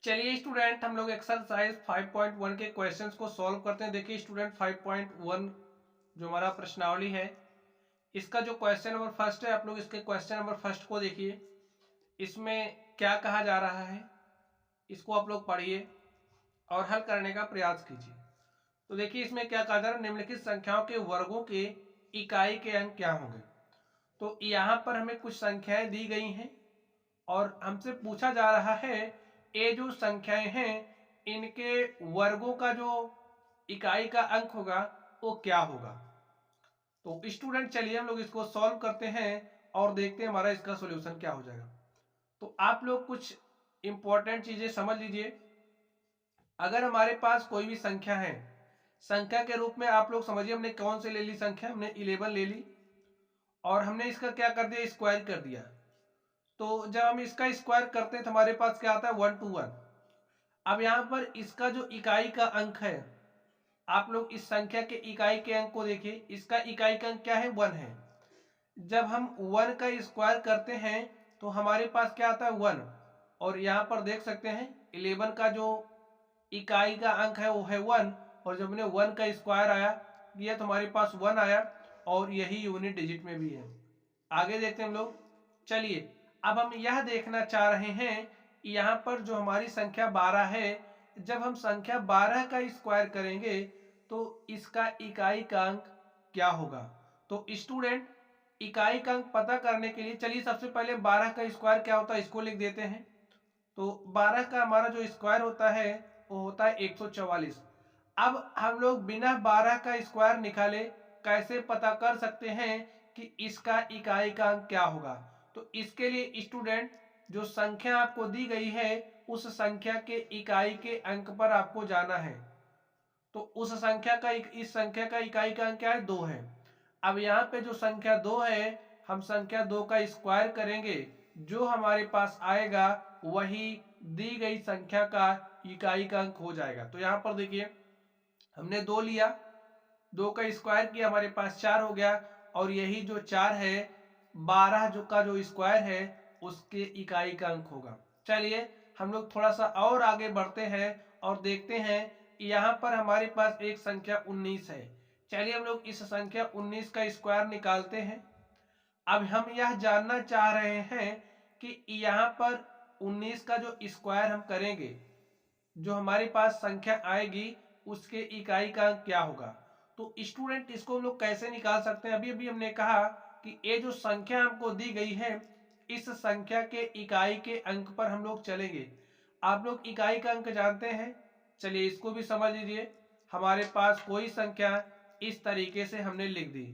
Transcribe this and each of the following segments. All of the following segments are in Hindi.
चलिए स्टूडेंट, हम लोग एक्सरसाइज 5.1 के क्वेश्चंस को सॉल्व करते हैं। देखिए स्टूडेंट, 5.1 जो हमारा प्रश्नावली है, इसका जो क्वेश्चन नंबर फर्स्ट है, आप लोग इसके क्वेश्चन नंबर फर्स्ट को देखिए। इसमें क्या कहा जा रहा है, इसको आप लोग पढ़िए और हल करने का प्रयास कीजिए। तो देखिए इसमें क्या कहा जा रहा है, निम्नलिखित संख्याओं के वर्गों के इकाई के अंक क्या होंगे। तो यहाँ पर हमें कुछ संख्याएं दी गई हैं और हमसे पूछा जा रहा है ये जो संख्याएं हैं इनके वर्गों का जो इकाई का अंक होगा वो क्या होगा। तो स्टूडेंट चलिए हम लोग इसको सॉल्व करते हैं और देखते हैं हमारा इसका सॉल्यूशन क्या हो जाएगा। तो आप लोग कुछ इंपॉर्टेंट चीजें समझ लीजिए। अगर हमारे पास कोई भी संख्या है, संख्या के रूप में आप लोग समझिए, हमने कौन से ले ली संख्या, हमने 11 ले ली और हमने इसका क्या कर दिया, स्क्वायर कर दिया। तो जब हम इसका स्क्वायर करते हैं तो हमारे पास क्या आता है, 1 to 1। अब यहाँ पर इसका जो इकाई का अंक है, आप लोग इस संख्या के इकाई के अंक को देखिए। इसका इकाई का अंक क्या है, 1 है। जब हम 1 का स्क्वायर करते हैं तो हमारे पास क्या आता है, 1। और यहाँ पर देख सकते हैं 11 का जो इकाई का अंक है वो है 1, और जब हमने 1 का स्क्वायर आया किया तो हमारे पास 1 आया, और यही यूनिट डिजिट में भी है। आगे देखते हैं हम लोग। चलिए अब हम यह देखना चाह रहे हैं, यहाँ पर जो हमारी संख्या 12 है, जब हम संख्या 12 का स्क्वायर करेंगे तो इसका इकाई का अंक क्या होगा। तो स्टूडेंट, इकाई का अंक पता करने के लिए चलिए सबसे पहले 12 का स्क्वायर क्या होता है इसको लिख देते हैं। तो 12 का हमारा जो स्क्वायर होता है वो होता है 144। अब हम लोग बिना 12 का स्क्वायर निकाले कैसे पता कर सकते हैं कि इसका इकाई का अंक क्या होगा। तो इसके लिए स्टूडेंट, जो संख्या आपको दी गई है उस संख्या के इकाई के अंक पर आपको जाना है। तो उस संख्या का इस संख्या का इकाई का अंक क्या है, 2 है। अब यहाँ पे जो संख्या 2 है, हम संख्या 2 का स्क्वायर करेंगे, जो हमारे पास आएगा वही दी गई संख्या का इकाई का अंक हो जाएगा। तो यहाँ पर देखिए हमने 2 लिया, 2 का स्क्वायर किया, हमारे पास 4 हो गया, और यही जो 4 है 12 जो का जो स्क्वायर है उसके इकाई का अंक होगा। चलिए हम लोग थोड़ा सा और आगे बढ़ते हैं और देखते हैं। यहाँ पर हमारे पास एक संख्या 19 है। चलिए हम लोग इस संख्या 19 का स्क्वायर निकालते हैं। अब हम यह जानना चाह रहे हैं कि यहाँ पर 19 का जो स्क्वायर हम करेंगे, जो हमारे पास संख्या आएगी उसके इकाई का अंक क्या होगा। तो स्टूडेंट इसको हम लोग कैसे निकाल सकते हैं, अभी अभी हमने कहा कि ये जो संख्या हमको दी गई है इस संख्या के इकाई के अंक पर हम लोग चलेंगे। आप लोग इकाई का अंक जानते हैं, चलिए इसको भी समझ लीजिए। हमारे पास कोई संख्या इस तरीके से हमने लिख दी,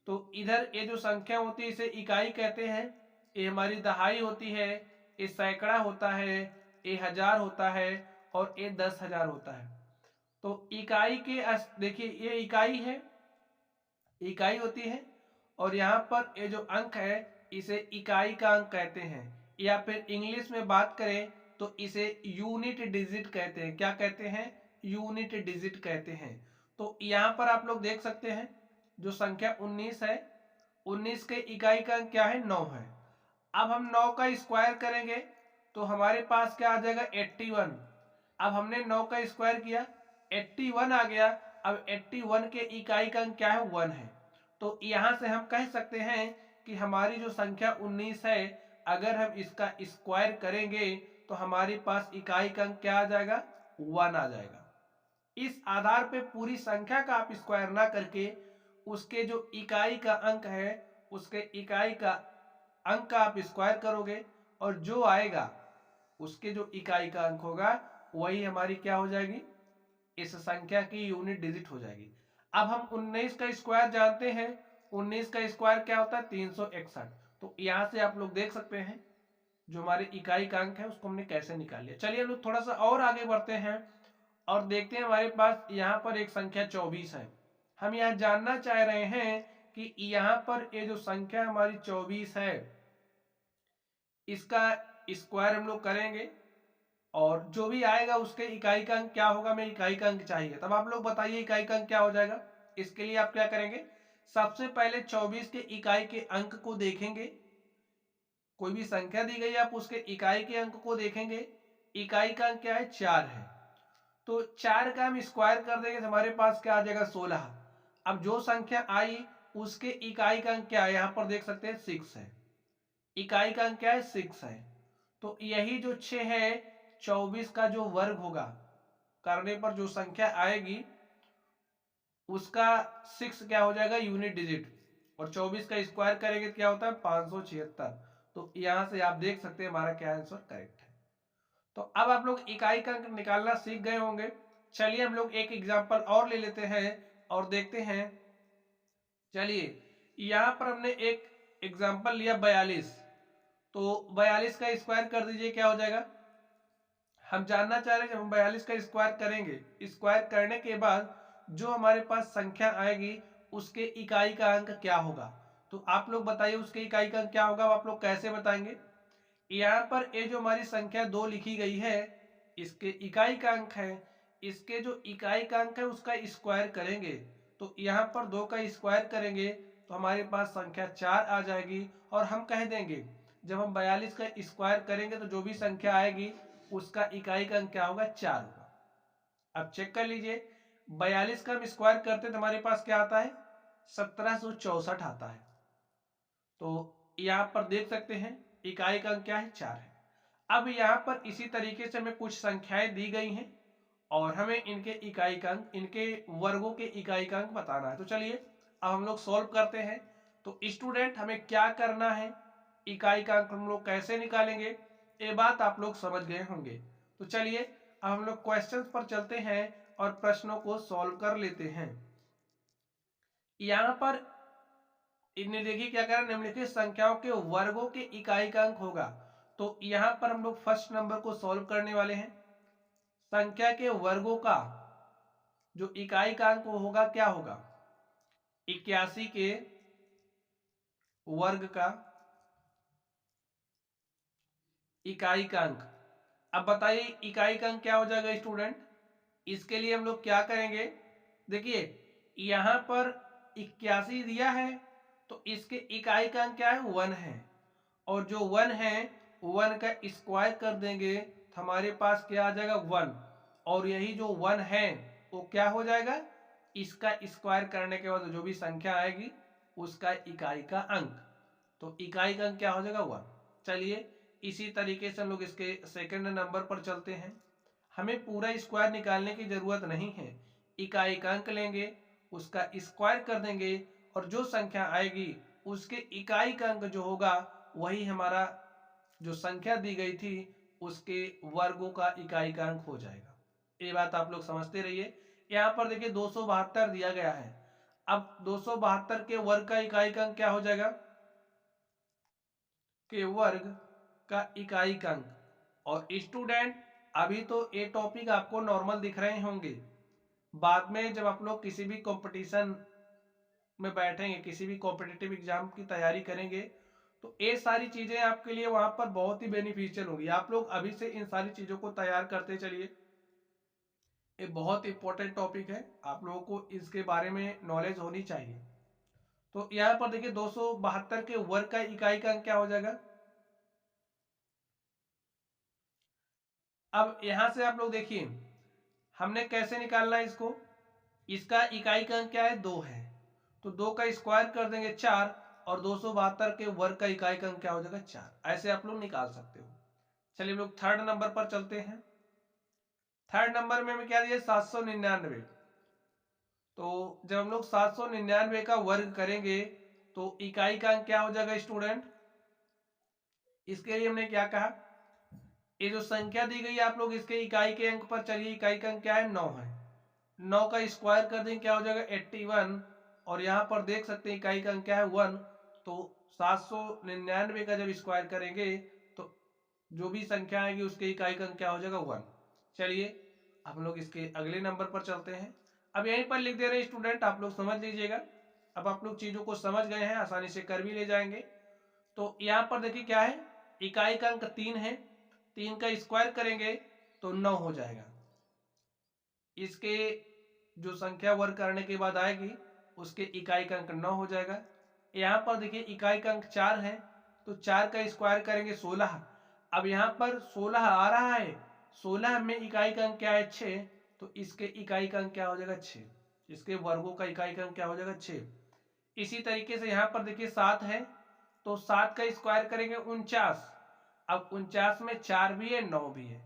तो इधर ये जो संख्या होती है इसे इकाई कहते हैं, ये हमारी दहाई होती है, ये सैकड़ा होता है, ये हजार होता है, और ये 10,000 होता है। तो इकाई के देखिए ये इकाई है, इकाई होती है, और यहाँ पर ये जो अंक है इसे इकाई का अंक कहते हैं, या फिर इंग्लिश में बात करें तो इसे यूनिट डिजिट कहते हैं। क्या कहते हैं, यूनिट डिजिट कहते हैं। तो यहाँ पर आप लोग देख सकते हैं जो संख्या 19 है, 19 के इकाई का अंक क्या है, 9 है। अब हम 9 का स्क्वायर करेंगे तो हमारे पास क्या आ जाएगा, 81। अब हमने 9 का स्क्वायर किया, 81 आ गया। अब 81 के इकाई का अंक क्या है, 1 है। तो यहां से हम कह सकते हैं कि हमारी जो संख्या 19 है, अगर हम इसका स्क्वायर करेंगे तो हमारे पास इकाई का अंक क्या आ जाएगा, 1 आ जाएगा। इस आधार पे पूरी संख्या का आप स्क्वायर ना करके उसके जो इकाई का अंक है उसके इकाई का अंक का आप स्क्वायर करोगे, और जो आएगा उसके जो इकाई का अंक होगा वही हमारी क्या हो जाएगी, इस संख्या की यूनिट डिजिट हो जाएगी। अब हम 19 का स्क्वायर जानते हैं, 19 का स्क्वायर क्या होता है, 361। तो यहां से आप लोग देख सकते हैं जो हमारे इकाई का अंक है उसको हमने कैसे निकाल लिया। चलिए हम लोग थोड़ा सा और आगे बढ़ते हैं और देखते हैं। हमारे पास यहाँ पर एक संख्या 24 है। हम यह जानना चाह रहे हैं कि यहाँ पर ये जो संख्या हमारी 24 है इसका स्क्वायर हम लोग करेंगे, और जो भी आएगा उसके इकाई का अंक क्या होगा, हमें इकाई का अंक चाहिए। तब आप लोग बताइए इकाई का अंक क्या हो जाएगा। इसके लिए आप क्या करेंगे, सबसे पहले 24 के इकाई के अंक को देखेंगे। कोई भी संख्या दी गई आप उसके इकाई के अंक को देखेंगे, इकाई का अंक क्या है 4 है, तो 4 का हम स्क्वायर कर देंगे तो हमारे पास क्या आ जाएगा 16। अब जो संख्या आई उसके इकाई का अंक क्या है, यहाँ पर देख सकते हैं 6 है, इकाई का अंक क्या है 6 है। तो यही जो 6 है 24 का जो वर्ग होगा करने पर जो संख्या आएगी उसका 6 क्या हो जाएगा यूनिट डिजिट, और 24 का स्क्वायर करेंगे तो क्या होता है 576। तो यहां से आप देख सकते हैं हमारा क्या आंसर करेक्ट है। तो अब आप लोग इकाई का अंक निकालना सीख गए होंगे। चलिए हम लोग एक एग्जांपल और ले लेते हैं और देखते हैं। चलिए यहां पर हमने एक एग्जांपल लिया 42, तो 42 का स्क्वायर कर दीजिए क्या हो जाएगा। हम जानना चाह रहे हैं जब हम 42 का स्क्वायर करेंगे, स्क्वायर करने के बाद जो हमारे पास संख्या आएगी उसके इकाई का अंक क्या होगा। तो आप लोग बताइए उसके इकाई का अंक क्या होगा, आप लोग कैसे बताएंगे। यहाँ पर ये जो हमारी संख्या 2 लिखी गई है इसके इकाई का अंक है, इसके जो इकाई का अंक है उसका स्क्वायर करेंगे, तो यहाँ पर 2 का स्क्वायर करेंगे तो हमारे पास संख्या 4 आ जाएगी। और हम कह देंगे जब हम 42 का स्क्वायर करेंगे तो जो भी संख्या आएगी उसका इकाई का अंक क्या होगा 4 होगा। अब चेक कर लीजिए 42 का हम स्क्वायर करते तो हमारे पास क्या आता है 1764 आता है। तो यहाँ पर देख सकते हैं इकाई का अंक क्या है 4 है। अब यहाँ पर इसी तरीके से हमें कुछ संख्याएं दी गई हैं और हमें इनके इकाई का अंक, इनके वर्गों के इकाई का अंक बताना है। तो चलिए अब हम लोग सॉल्व करते हैं। तो स्टूडेंट हमें क्या करना है, इकाई का अंक हम लोग कैसे निकालेंगे ये बात आप लोग समझ गए होंगे। तो चलिए अब हम लोग क्वेश्चंस पर चलते हैं और प्रश्नों को सॉल्व कर लेते हैं। यहाँ पर इन्हें देखिए क्या करें, निम्नलिखित संख्याओं के वर्गों के इकाई का अंक होगा। तो यहाँ पर हम लोग फर्स्ट नंबर को सॉल्व करने वाले हैं। संख्या के वर्गों का जो इकाई का अंक होगा क्या होगा 81 के वर्ग का इकाई का अंक। अब बताइए इकाई का अंक क्या हो जाएगा स्टूडेंट। इसके लिए हम लोग क्या करेंगे, देखिए यहां पर 81 दिया है तो इसके इकाई का अंक क्या है 1 है, और जो 1 है 1 का स्क्वायर कर देंगे तो हमारे पास क्या आ जाएगा 1, और यही जो 1 है वो क्या हो जाएगा इसका स्क्वायर करने के बाद जो भी संख्या आएगी उसका इकाई का अंक। तो इकाई का अंक क्या हो जाएगा 1। चलिए इसी तरीके से हम लोग इसके सेकंड नंबर पर चलते हैं। हमें पूरा स्क्वायर निकालने की जरूरत नहीं है, इकाई का अंक लेंगे उसका स्क्वायर कर देंगे और जो संख्या आएगी उसके इकाई का अंक जो होगा वही हमारा जो संख्या दी गई थी उसके वर्गों का इकाई का अंक हो जाएगा। ये बात आप लोग समझते रहिए। यहाँ पर देखिए 272 दिया गया है। अब 272 के वर्ग का इकाई का अंक क्या हो जाएगा, के वर्ग का इकाई का अंक। और स्टूडेंट अभी तो ये टॉपिक आपको नॉर्मल दिख रहे होंगे, बाद में जब आप लोग किसी भी कंपटीशन में बैठेंगे, किसी भी कॉम्पिटिटिव एग्जाम की तैयारी करेंगे तो ये सारी चीजें आपके लिए वहां पर बहुत ही बेनिफिशियल होंगी। आप लोग अभी से इन सारी चीजों को तैयार करते चलिए, ये बहुत इंपॉर्टेंट टॉपिक है, आप लोगों को इसके बारे में नॉलेज होनी चाहिए। तो यहाँ पर देखिए 272 के वर्ग का इकाई का अंक क्या हो जाएगा। अब यहां से आप लोग देखिए हमने कैसे निकालना है इसको, इसका इकाई का अंक क्या है 2 है, तो 2 का स्क्वायर कर देंगे 4, और 272 के वर्ग का इकाई का अंक क्या हो जाएगा 4। ऐसे आप लोग निकाल सकते हो। चलिए हम लोग थर्ड नंबर पर चलते हैं। थर्ड नंबर में हमें क्या दिया 799। तो जब हम लोग 799 का वर्ग करेंगे तो इकाई का अंक क्या हो जाएगा स्टूडेंट। इसके लिए हमने क्या कहा, ये जो संख्या दी गई है आप लोग इसके इकाई के अंक पर चलिए, इकाई का अंक क्या है 9 है, 9 का स्क्वायर कर देंगे क्या हो जाएगा 81, और यहाँ पर देख सकते हैं इकाई का अंक क्या है 1। तो 799 का जब स्क्वायर करेंगे तो जो भी संख्या आएगी उसके इकाई का अंक क्या हो जाएगा 1। चलिए हम लोग इसके अगले नंबर पर चलते हैं। अब यहीं पर लिख दे रहे हैं स्टूडेंट, आप लोग समझ लीजिएगा। अब आप लोग चीजों को समझ गए हैं, आसानी से कर भी ले जाएंगे। तो यहाँ पर देखिए क्या है, इकाई का अंक 3 है, 3 का स्क्वायर करेंगे तो 9 हो जाएगा। इसके जो संख्या वर्ग करने के बाद आएगी उसके इकाई का अंक 9 हो जाएगा। यहाँ पर देखिए इकाई का अंक 4 है, तो 4 का स्क्वायर करेंगे 16। अब यहाँ पर 16 आ रहा है, 16 में इकाई का अंक क्या है 6, तो इसके इकाई का अंक क्या हो जाएगा 6, इसके वर्गों का इकाई का अंक क्या हो जाएगा 6। इसी तरीके से यहाँ पर देखिए 7 है, तो 7 का स्क्वायर करेंगे 49। अब 49 में 4 भी है 9 भी है,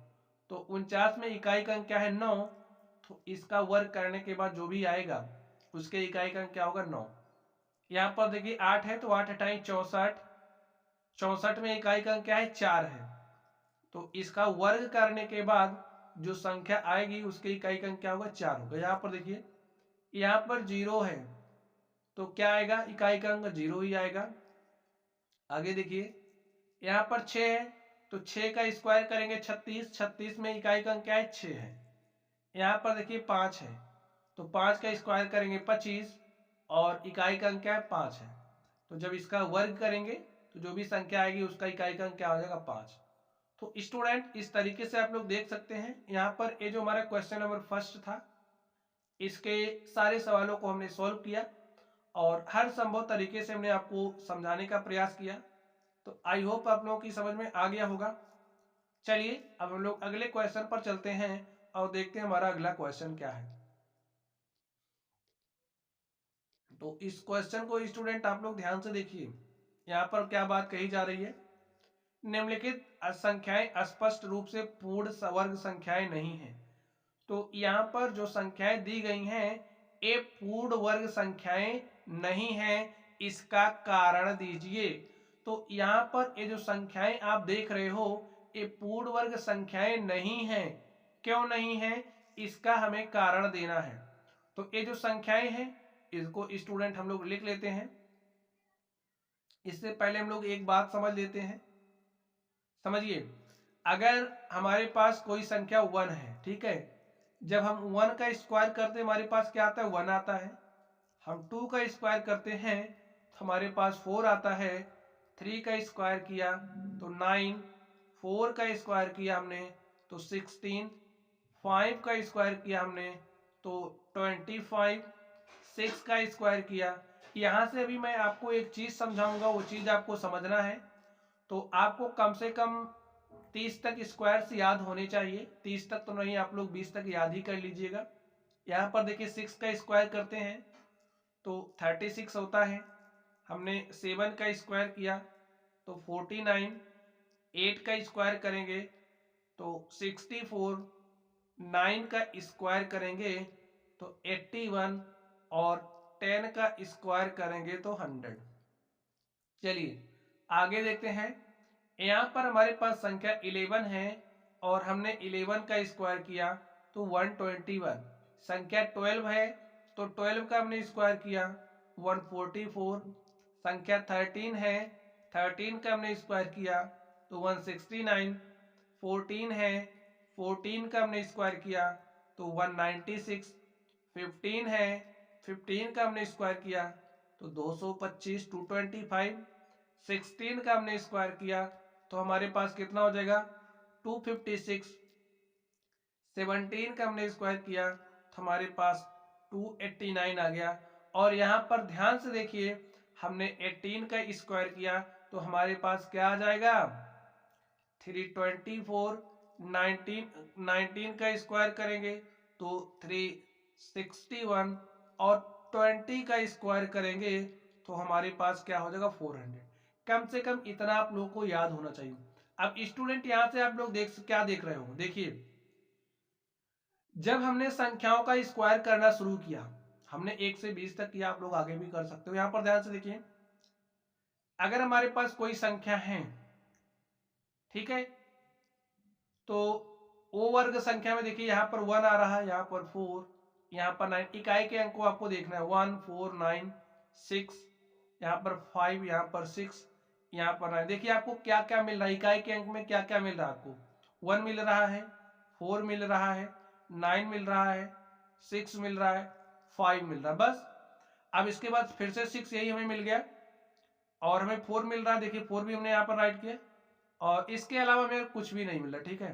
तो 49 में इकाई का अंक क्या है 9, तो इसका वर्ग करने के बाद जो भी आएगा उसके इकाई का अंक क्या होगा 9। यहाँ पर देखिए 8 है, तो 8 हटाई 64, 64 में इकाई का अंक क्या है 4 है, तो इसका वर्ग करने के बाद जो संख्या आएगी उसके इकाई का अंक क्या होगा 4 होगा। यहाँ पर देखिए यहाँ पर 0 है, तो क्या आएगा इकाई का अंक 0 ही आएगा। आगे देखिए यहाँ पर 6 है, तो 6 का स्क्वायर करेंगे 36, 36 में इकाई का अंक क्या है 6 है। यहाँ पर देखिए 5 है, तो 5 का स्क्वायर करेंगे 25 और इकाई का अंक क्या है 5 है, तो जब इसका वर्ग करेंगे तो जो भी संख्या आएगी उसका इकाई का अंक क्या हो जाएगा 5। तो स्टूडेंट इस तरीके से आप लोग देख सकते हैं, यहाँ पर ये जो हमारा क्वेश्चन नंबर फर्स्ट था इसके सारे सवालों को हमने सॉल्व किया और हर संभव तरीके से हमने आपको समझाने का प्रयास किया। तो आई होप आप लोगों की समझ में आ गया होगा। चलिए अब हम लोग अगले क्वेश्चन पर चलते हैं और देखते हैं हमारा अगला क्वेश्चन क्या है। तो इस क्वेश्चन को स्टूडेंट आप लोग ध्यान से देखिए, यहाँ पर क्या बात कही जा रही है। निम्नलिखित संख्याएं स्पष्ट रूप से पूर्ण वर्ग संख्याएं नहीं हैं। तो यहाँ पर जो संख्याएं दी गई हैं ये पूर्ण वर्ग संख्याएं नहीं हैं, इसका कारण दीजिए। तो यहाँ पर ये जो संख्याएं आप देख रहे हो ये पूर्ण वर्ग संख्याएं नहीं हैं। क्यों नहीं है, इसका हमें कारण देना है। तो ये जो संख्याएं हैं इसको स्टूडेंट हम लोग लिख लेते हैं। इससे पहले हम लोग एक बात समझ लेते हैं। समझिए, अगर हमारे पास कोई संख्या 1 है, ठीक है, जब हम 1 का स्क्वायर करते हैं हमारे पास क्या आता है 1 आता है। हम 2 का स्क्वायर करते हैं तो हमारे पास 4 आता है। 3 का स्क्वायर किया तो 9, 4 का स्क्वायर किया हमने तो 16, 5 का स्क्वायर किया हमने तो 25, 6 का स्क्वायर किया। यहाँ से अभी मैं आपको एक चीज़ समझाऊंगा, वो चीज़ आपको समझना है। तो आपको कम से कम 30 तक स्क्वायर्स याद होने चाहिए। 30 तक तो नहीं, आप लोग 20 तक याद ही कर लीजिएगा। यहाँ पर देखिए 6 का स्क्वायर करते हैं तो 36 होता है। हमने 7 का स्क्वायर किया तो 49, 8 का स्क्वायर करेंगे तो 64, 9 का स्क्वायर करेंगे तो 81 और 10 का स्क्वायर करेंगे तो 100। चलिए आगे देखते हैं। यहाँ पर हमारे पास संख्या 11 है और हमने 11 का स्क्वायर किया तो 121। संख्या 12 है तो 12 का हमने स्क्वायर किया 144। संख्या 13 है, 13 का हमने स्क्वायर किया तो 169। 14 है, 14 का हमने स्क्वायर किया तो 196। 15 है, 15 का हमने स्क्वायर किया तो 225, 225। 16 का हमने स्क्वायर किया तो हमारे पास कितना हो जाएगा 256। 17 का हमने स्क्वायर किया तो हमारे पास 289 आ गया। और यहाँ पर ध्यान से देखिए, हमने 18 का स्क्वायर किया तो हमारे पास क्या आ जाएगा 324। 19 का स्क्वायर करेंगे तो 361 और 20 का स्क्वायर करेंगे तो हमारे पास क्या हो जाएगा 400। कम से कम इतना आप लोगों को याद होना चाहिए। अब स्टूडेंट यहां से आप लोग क्या देख रहे हो, देखिए जब हमने संख्याओं का स्क्वायर करना शुरू किया, हमने 1 से 20 तक किया, आप लोग आगे भी कर सकते हो। यहां पर ध्यान से देखिए, अगर हमारे पास कोई संख्या है, ठीक है, तो ओ वर्ग संख्या में देखिए यहाँ पर 1 आ रहा है, यहाँ पर 4, यहाँ पर 9। इकाई के अंक को आपको देखना है 1, 4, 9, 6, यहाँ पर 5, यहाँ पर 6, यहाँ पर 9। देखिए आपको क्या क्या मिल रहा है, इकाई के अंक में क्या क्या मिल रहा है आपको। 1 मिल रहा है, 4 मिल रहा है, 9 मिल रहा है, 6 मिल रहा है, 5 मिल रहा है, बस। अब इसके बाद फिर से 6 यही हमें मिल गया और हमें 4 मिल रहा है। देखिए 4 भी हमने यहाँ पर राइट किया और इसके अलावा हमें कुछ भी नहीं मिल रहा, ठीक है।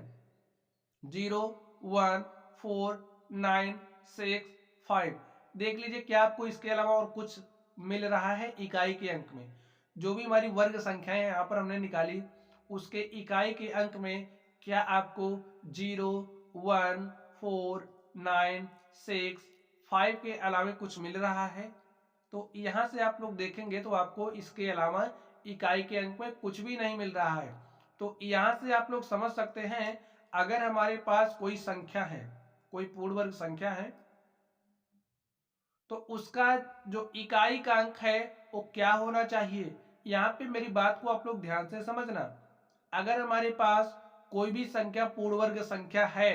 0, 1, 4, 9, 6, 5। देख लीजिए क्या आपको इसके अलावा और कुछ मिल रहा है इकाई के अंक में। जो भी हमारी वर्ग संख्याएं यहाँ पर हमने निकाली उसके इकाई के अंक में क्या आपको 0, 1, 4, 9, 6, 5 के अलावा कुछ मिल रहा है? तो यहाँ से आप लोग देखेंगे तो आपको इसके अलावा इकाई के अंक में कुछ भी नहीं मिल रहा है। तो यहाँ से आप लोग समझ सकते हैं, अगर हमारे पास कोई संख्या है, कोई पूर्ण वर्ग संख्या है, तो उसका जो इकाई का अंक है वो क्या होना चाहिए। यहाँ पे मेरी बात को आप लोग ध्यान से समझना। अगर हमारे पास कोई भी संख्या पूर्ण वर्ग संख्या है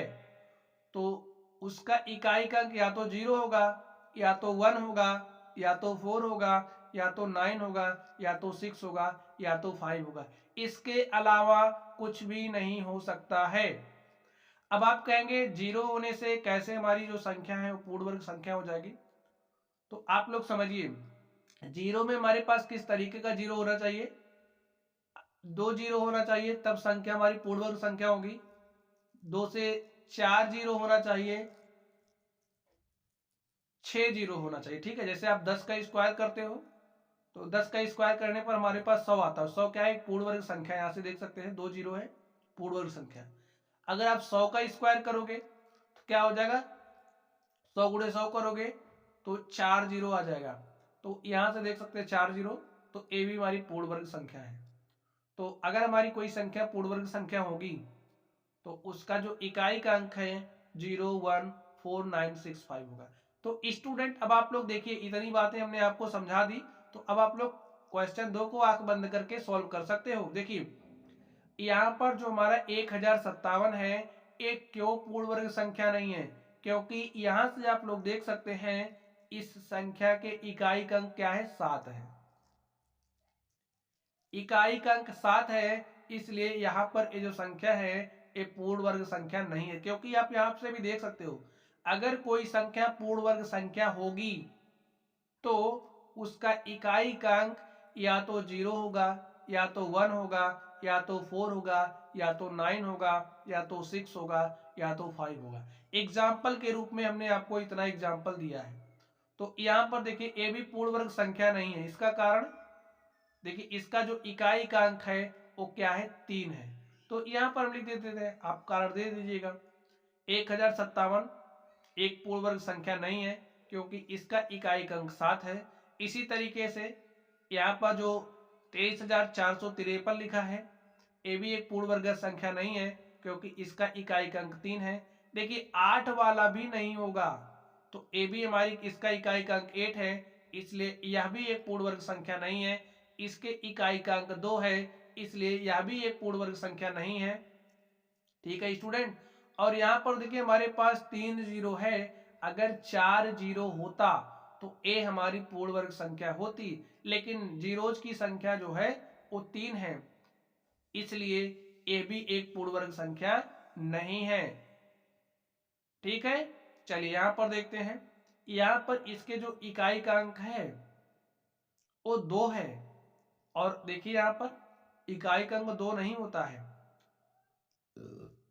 तो उसका इकाई का अंक या तो 0 होगा, या तो 1 होगा, या तो 4 होगा, या तो 9 होगा, या तो 6 होगा, या तो 5 होगा। इसके अलावा कुछ भी नहीं हो सकता है। अब आप कहेंगे 0 होने से कैसे हमारी जो संख्या है वो पूर्ण वर्ग संख्या हो जाएगी। तो आप लोग समझिए, 0 में हमारे पास किस तरीके का 0 होना चाहिए, 2 0 होना चाहिए, तब संख्या हमारी पूर्ण वर्ग संख्या होगी। 2 से 4 0 होना चाहिए, 6 0 होना चाहिए। ठीक है, जैसे आप 10 का स्क्वायर करते हो तो 10 का स्क्वायर करने पर हमारे पास 100 आता है। 100 क्या है, एक पूर्ण वर्ग संख्या, यहां से देख सकते हैं 2 0 है, पूर्ण वर्ग संख्या। अगर आप 100 का स्क्वायर करोगे तो क्या हो जाएगा, 100 गुणे 100 करोगे तो 4 0 आ जाएगा। तो यहां से देख सकते हैं 4 0, तो ए भी हमारी पूर्ण वर्ग संख्या है। तो अगर हमारी कोई संख्या पूर्ण वर्ग संख्या होगी तो उसका जो इकाई का अंक है 0, 1, 4, 9, 6, 5 होगा। तो स्टूडेंट अब आप लोग देखिए, इतनी बातें हमने आपको समझा दी, तो अब आप लोग क्वेश्चन 2 को आंख बंद करके सॉल्व कर सकते हो। देखिए यहाँ पर जो हमारा 1057 है, एक क्यों पूर्ण वर्ग संख्या नहीं है, क्योंकि यहां से आप लोग देख सकते हैं इस संख्या के इकाई का अंक क्या है, 7 है। इकाई का अंक 7 है, इसलिए यहाँ पर ये जो संख्या है ये पूर्ण वर्ग संख्या नहीं है। क्योंकि आप यहाँ से भी देख सकते हो, अगर कोई संख्या पूर्ण वर्ग संख्या होगी तो उसका इकाई का अंक या तो 0 होगा, या तो 1 होगा, या तो 4 होगा, या तो 9 होगा, या तो 6 होगा, या तो 5 होगा। एग्जाम्पल के रूप में हमने आपको इतना एग्जाम्पल दिया है। तो यहाँ पर देखिए ये भी पूर्ण वर्ग संख्या नहीं है। इसका कारण देखिए, इसका जो इकाई का अंक है वो क्या है, 3 है। तो यहाँ पर हम लिख देते थे, आप कारण दे दीजिएगा। 1057 एक पूर्ण वर्ग संख्या नहीं है, क्योंकि इसका इकाई का अंक 7 है। इसी तरीके से यहाँ पर जो 23,453 लिखा है, ये भी एक पूर्ण वर्ग संख्या नहीं है, क्योंकि इसका इकाई का अंक 3 है। देखिए 8 वाला भी नहीं होगा, तो ये भी हमारी, इसका इकाई का अंक 8 है, इसलिए यह भी एक पूर्ण वर्ग संख्या नहीं है। इसके इकाई का अंक 2 है, इसलिए यह भी एक पूर्ण वर्ग संख्या नहीं है। ठीक है स्टूडेंट, और यहाँ पर देखिए हमारे पास 3 0 है। अगर 4 0 होता तो ए हमारी पूर्ण वर्ग संख्या होती, लेकिन जीरोज की संख्या जो है वो 3 है, इसलिए ए भी एक पूर्ण वर्ग संख्या नहीं है। ठीक है, चलिए यहां पर देखते हैं। यहां पर इसके जो इकाई का अंक है वो 2 है, और देखिए यहां पर इकाई का अंक 2 नहीं होता है,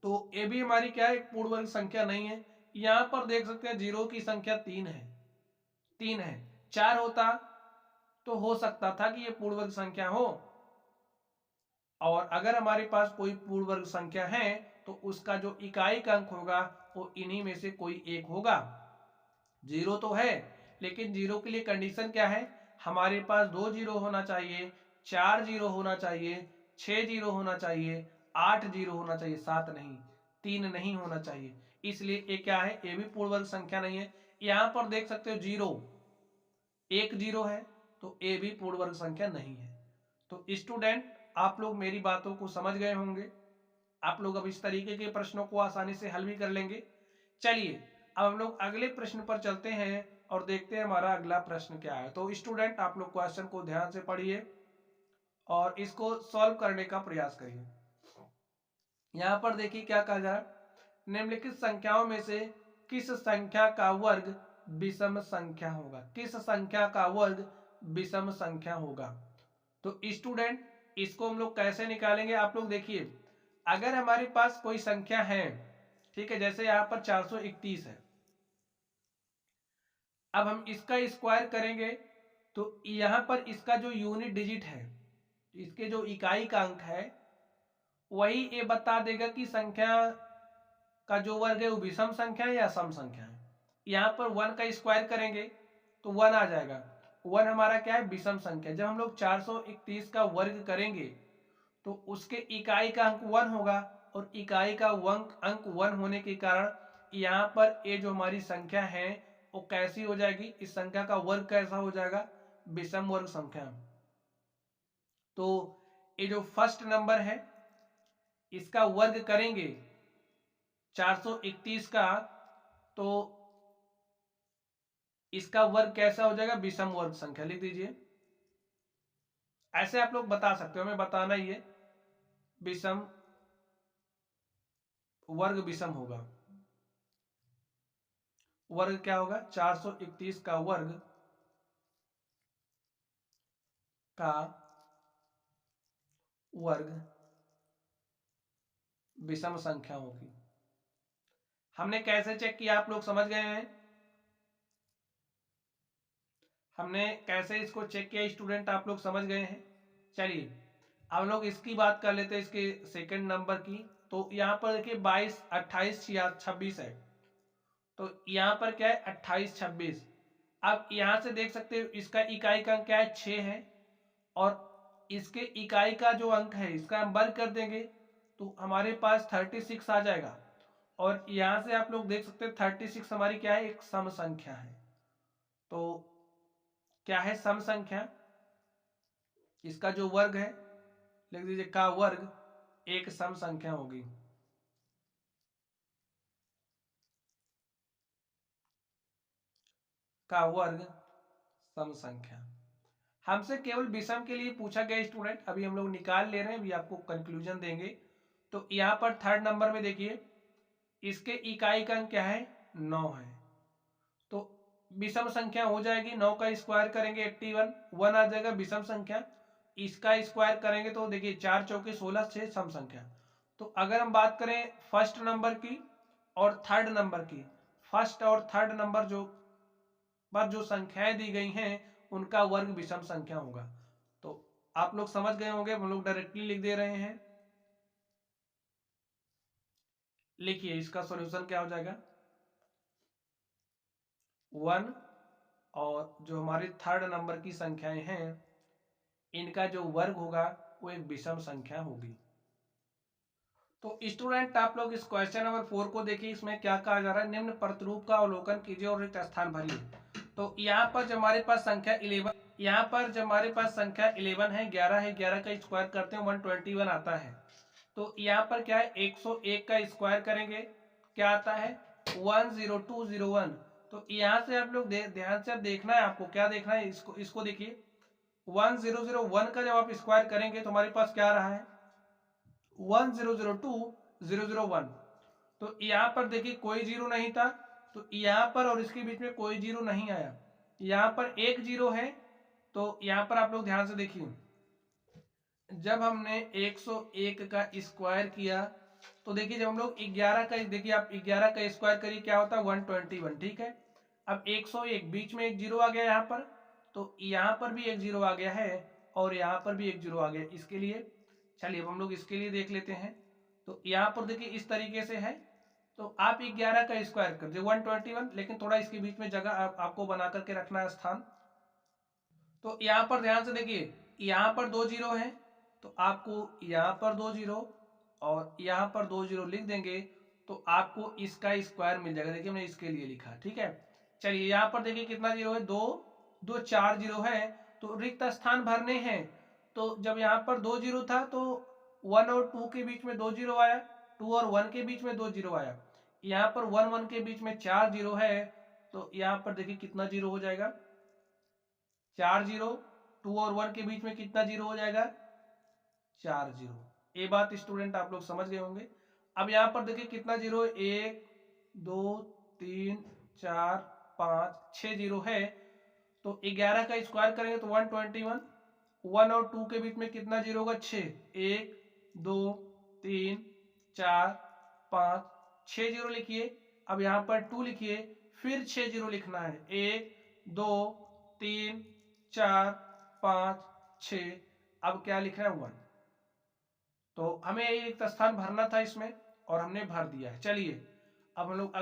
तो ये भी हमारी क्या है, पूर्ण वर्ग संख्या नहीं है। यहां पर देख सकते हैं जीरो की संख्या 3 है, 3 है। 4 होता तो हो सकता था कि ये पूर्ण वर्ग संख्या हो, और अगर हमारे पास कोई पूर्ण वर्ग संख्या है तो उसका जो इकाई का अंक होगा वो इन्हीं में से कोई एक होगा। 0 तो है, लेकिन 0 के लिए कंडीशन क्या है, हमारे पास 2 0 होना चाहिए, 4 0 होना चाहिए, 6 0 होना चाहिए, 8 0 होना चाहिए, 7 नहीं, 3 नहीं होना चाहिए। इसलिए ये क्या है, ये भी पूर्ण वर्ग संख्या नहीं है। यहां पर देख सकते हो 0, 1 0 है, तो ये भी पूर्ण वर्ग संख्या नहीं है। तो स्टूडेंट आप लोग मेरी बातों को समझ गए होंगे, आप लोग अब इस तरीके के प्रश्नों को आसानी से हल भी कर लेंगे। चलिए अब हम लोग अगले प्रश्न पर चलते हैं और देखते हैं हमारा अगला प्रश्न क्या है। तो स्टूडेंट आप लोग क्वेश्चन को ध्यान से पढ़िए और इसको सॉल्व करने का प्रयास करिए। यहाँ पर देखिए क्या कहा जा रहा है, निम्नलिखित संख्याओं में से किस संख्या का वर्ग विषम संख्या होगा, किस संख्या का वर्ग विषम संख्या होगा। तो स्टूडेंट इसको हम लोग कैसे निकालेंगे, आप लोग देखिए, अगर हमारे पास कोई संख्या है, ठीक है, जैसे यहाँ पर 431 है, अब हम इसका स्क्वायर करेंगे तो यहाँ पर इसका जो यूनिट डिजिट है, इसके जो इकाई का अंक है वही ये बता देगा कि संख्या का जो वर्ग है वो विषम संख्या है या सम संख्या है। यहाँ पर 1 का स्क्वायर करेंगे तो 1 आ जाएगा। 1 हमारा क्या है, विषम संख्या। जब हम लोग 431 का वर्ग करेंगे तो उसके इकाई का अंक 1 होगा, और इकाई का अंक 1 होने के कारण यहाँ पर ये जो हमारी संख्या है वो कैसी हो जाएगी, इस संख्या का वर्ग कैसा हो जाएगा, विषम वर्ग संख्या। तो ये जो फर्स्ट नंबर है इसका वर्ग करेंगे 431 का, तो इसका वर्ग कैसा हो जाएगा, विषम वर्ग संख्या। लिख दीजिए, ऐसे आप लोग बता सकते हो, हमें बताना ही है, विषम वर्ग विषम होगा। वर्ग क्या होगा, 431 का वर्ग का वर्ग विषम संख्या होगी। हमने कैसे चेक किया, आप लोग समझ गए हैं? हमने कैसे इसको चेक किया स्टूडेंट, आप लोग समझ गए हैं? चलिए अब लोग इसकी बात कर लेते हैं, इसके सेकंड नंबर की। तो यहाँ पर देखिए 22, 28, 26 है। तो यहाँ पर क्या है, 28, 26। अब यहाँ से देख सकते हो इसका इकाई का अंक क्या है, 6 है, और इसके इकाई का जो अंक है इसका हम वर्ग कर देंगे तो हमारे पास 36 आ जाएगा। और यहाँ से आप लोग देख सकते हैं 36 हमारी क्या है, एक सम संख्या है। तो क्या है, सम संख्या। इसका जो वर्ग है लिख दीजिए, का वर्ग एक सम संख्या होगी। का वर्ग सम संख्या। हमसे केवल विषम के लिए पूछा गया स्टूडेंट, अभी हम लोग निकाल ले रहे हैं, अभी आपको कंक्लूजन देंगे। तो यहाँ पर थर्ड नंबर में देखिए इसके इकाई का अंक क्या है, 9 है। तो विषम संख्या हो जाएगी, 9 का स्क्वायर करेंगे 81, 1 आ जाएगा विषम संख्या। इसका स्क्वायर करेंगे तो देखिए 4 चौके 16, 6 सम संख्या। तो अगर हम बात करें फर्स्ट नंबर की और थर्ड नंबर की, फर्स्ट और थर्ड नंबर पर जो संख्याएं दी गई हैं उनका वर्ग विषम संख्या होगा। तो आप लोग समझ गए होंगे, हम लोग डायरेक्टली लिख दे रहे हैं। लिखिए इसका सॉल्यूशन क्या हो जाएगा, 1 और जो हमारी थर्ड नंबर की संख्याएं हैं इनका जो वर्ग होगा वो एक विषम संख्या होगी। तो स्टूडेंट आप लोग इस क्वेश्चन नंबर 4 को देखिए, इसमें क्या कहा जा रहा है, निम्न प्रतिरूप का अवलोकन कीजिए और रिक्त स्थान भरिए। तो यहाँ पर जब हमारे पास संख्या 11, यहाँ पर जब हमारे पास संख्या 11 है, 11 है, 11 का स्क्वायर करते हैं 121 आता है। तो यहाँ पर क्या है, 101 का स्क्वायर करेंगे क्या आता है, 10201। तो यहाँ से आप लोग ध्यान से अब देखना है, आपको क्या देखना है, इसको देखिए 1001 का जब आप स्क्वायर करेंगे तो हमारे पास क्या रहा है, 1002,001। तो यहाँ पर देखिए कोई जीरो नहीं था, तो यहाँ पर और इसके बीच में कोई जीरो नहीं आया, यहाँ पर एक जीरो है। तो यहाँ पर आप लोग ध्यान से देखिए, जब हमने 101 का स्क्वायर किया तो देखिए जब हम लोग 11 का, देखिए आप 11 का स्क्वायर करिए क्या होता है, 121, ठीक है। अब 101 बीच में एक जीरो आ गया यहाँ पर, तो यहाँ पर भी एक जीरो आ गया है और यहाँ पर भी एक जीरो आ गया। इसके लिए चलिए अब हम लोग इसके लिए देख लेते हैं। तो यहाँ पर देखिए इस तरीके से है, तो आप 11 का स्क्वायर कर दिए 121, लेकिन थोड़ा इसके बीच में जगह आपको बना करके रखना है स्थान। तो यहाँ पर ध्यान से देखिए, यहाँ पर दो जीरो है तो आपको यहाँ पर दो जीरो और यहाँ पर दो जीरो लिख देंगे तो आपको इसका स्क्वायर मिल जाएगा। देखिए मैंने इसके लिए लिखा, ठीक है। चलिए यहाँ पर देखिए कितना जीरो है, दो दो चार जीरो है, तो रिक्त स्थान भरने हैं। तो जब यहाँ पर दो जीरो था तो 1 और 2 के बीच में दो जीरो आया, 2 और 1 के बीच में दो जीरो आया। यहाँ पर 1 1 के बीच में चार जीरो है, तो यहाँ पर देखिए कितना जीरो हो जाएगा, चार जीरो। 2 और 1 के बीच में कितना जीरो हो जाएगा, चार जीरो। ये बात स्टूडेंट आप लोग समझ गए होंगे। अब यहाँ पर देखिए कितना जीरो है, एक दो तीन चार पाँच, छः जीरो है। तो 11 का स्क्वायर करेंगे तो 121, 1 और 2 के बीच में कितना जीरो होगा, छः, एक दो तीन चार पाँच, छः जीरो लिखिए। अब यहाँ पर 2 लिखिए, फिर छः जीरो लिखना है, एक दो तीन चार पाँच छः। अब क्या लिख रहा है, 1। तो हमें यही रिक्त स्थान भरना था इसमें और हमने भर दिया है। चलिए अब हम लोग